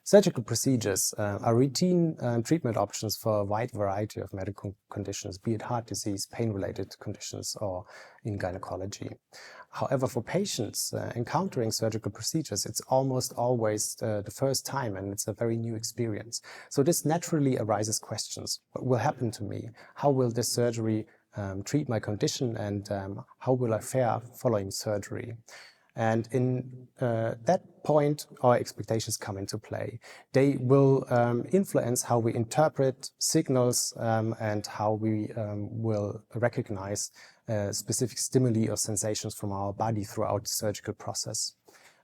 Surgical procedures are routine treatment options for a wide variety of medical conditions, be it heart disease, pain-related conditions, or in gynecology. However, for patients encountering surgical procedures, it's almost always the first time, and it's a very new experience. So this naturally arises questions. What will happen to me? How will this surgery treat my condition, and how will I fare following surgery? And in that point, our expectations come into play. They will influence how we interpret signals and how we will recognize specific stimuli or sensations from our body throughout the surgical process.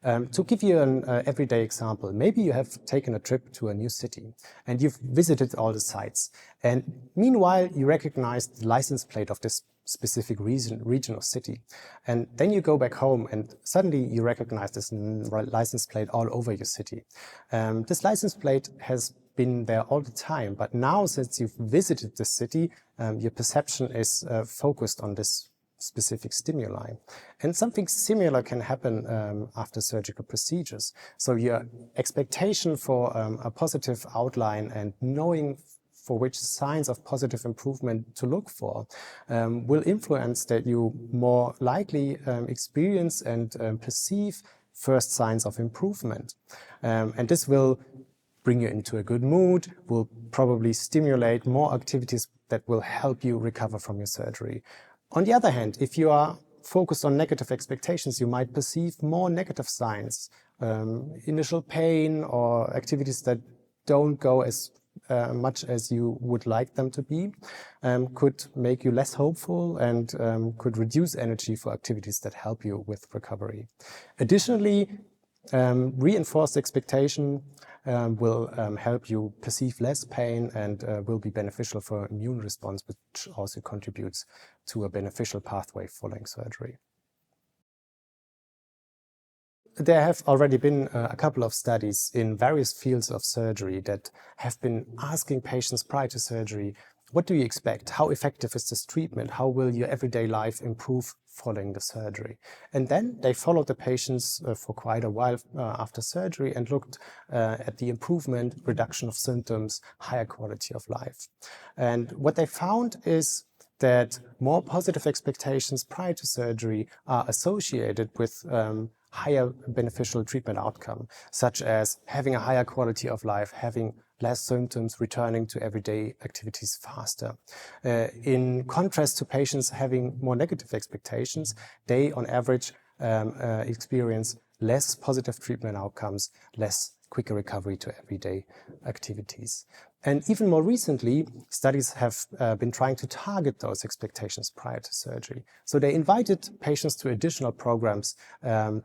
To give you an everyday example, maybe you have taken a trip to a new city and you've visited all the sites. And meanwhile, you recognize the license plate of this specific region or city. And then you go back home and suddenly you recognize this license plate all over your city. This license plate has been there all the time, but now since you've visited the city, your perception is focused on this specific stimuli. And something similar can happen after surgical procedures. So your expectation for a positive outline and knowing for which signs of positive improvement to look for will influence that you more likely experience and perceive first signs of improvement. And this will bring you into a good mood, will probably stimulate more activities that will help you recover from your surgery. On the other hand, if you are focused on negative expectations, you might perceive more negative signs, initial pain or activities that don't go as much as you would like them to be, could make you less hopeful and could reduce energy for activities that help you with recovery. Additionally, reinforced expectation will help you perceive less pain and will be beneficial for immune response, which also contributes to a beneficial pathway following surgery. There have already been a couple of studies in various fields of surgery that have been asking patients prior to surgery, what do you expect? How effective is this treatment? How will your everyday life improve following the surgery? And then they followed the patients for quite a while after surgery and looked at the improvement, reduction of symptoms, higher quality of life. And what they found is that more positive expectations prior to surgery are associated with higher beneficial treatment outcome, such as having a higher quality of life, having less symptoms, returning to everyday activities faster. In contrast to patients having more negative expectations, they on average experience less positive treatment outcomes, less quicker recovery to everyday activities. And even more recently, studies have been trying to target those expectations prior to surgery. So they invited patients to additional programs,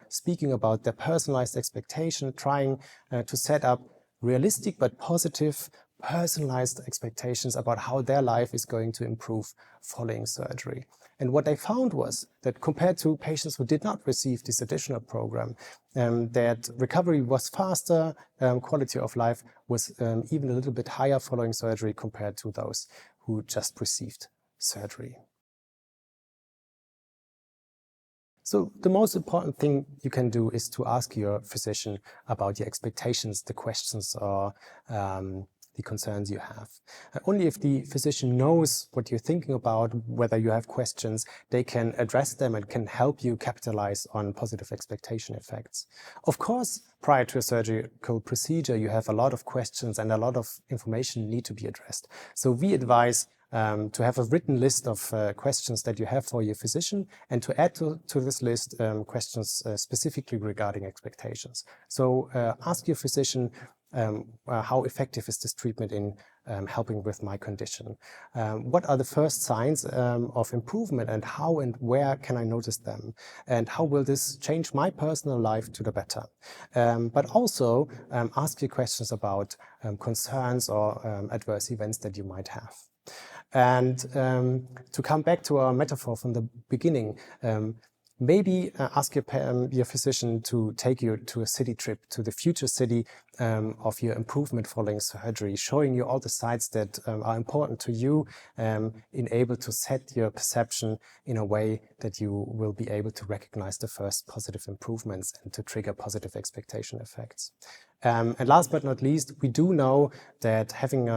speaking about their personalized expectation, trying to set up realistic but positive personalized expectations about how their life is going to improve following surgery. And what they found was that compared to patients who did not receive this additional program, that recovery was faster, quality of life was even a little bit higher following surgery compared to those who just received surgery. So the most important thing you can do is to ask your physician about your expectations, the questions or the concerns you have. Only if the physician knows what you're thinking about, whether you have questions, they can address them and can help you capitalize on positive expectation effects. Of course, prior to a surgical procedure, you have a lot of questions and a lot of information need to be addressed. So we advise to have a written list of questions that you have for your physician and to add to this list questions specifically regarding expectations. So ask your physician, how effective is this treatment in helping with my condition? What are the first signs of improvement and how and where can I notice them? And how will this change my personal life to the better? But also ask you questions about concerns or adverse events that you might have. And to come back to our metaphor from the beginning, maybe ask your physician to take you to a city trip, to the future city of your improvement following surgery, showing you all the sites that are important to you, able to set your perception in a way that you will be able to recognize the first positive improvements and to trigger positive expectation effects. And last but not least, we do know that having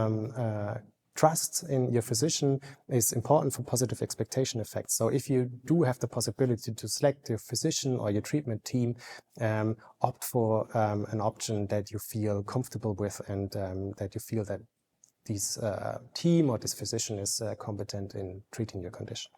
trust in your physician is important for positive expectation effects. So if you do have the possibility to select your physician or your treatment team, opt for an option that you feel comfortable with and that you feel that this team or this physician is competent in treating your condition.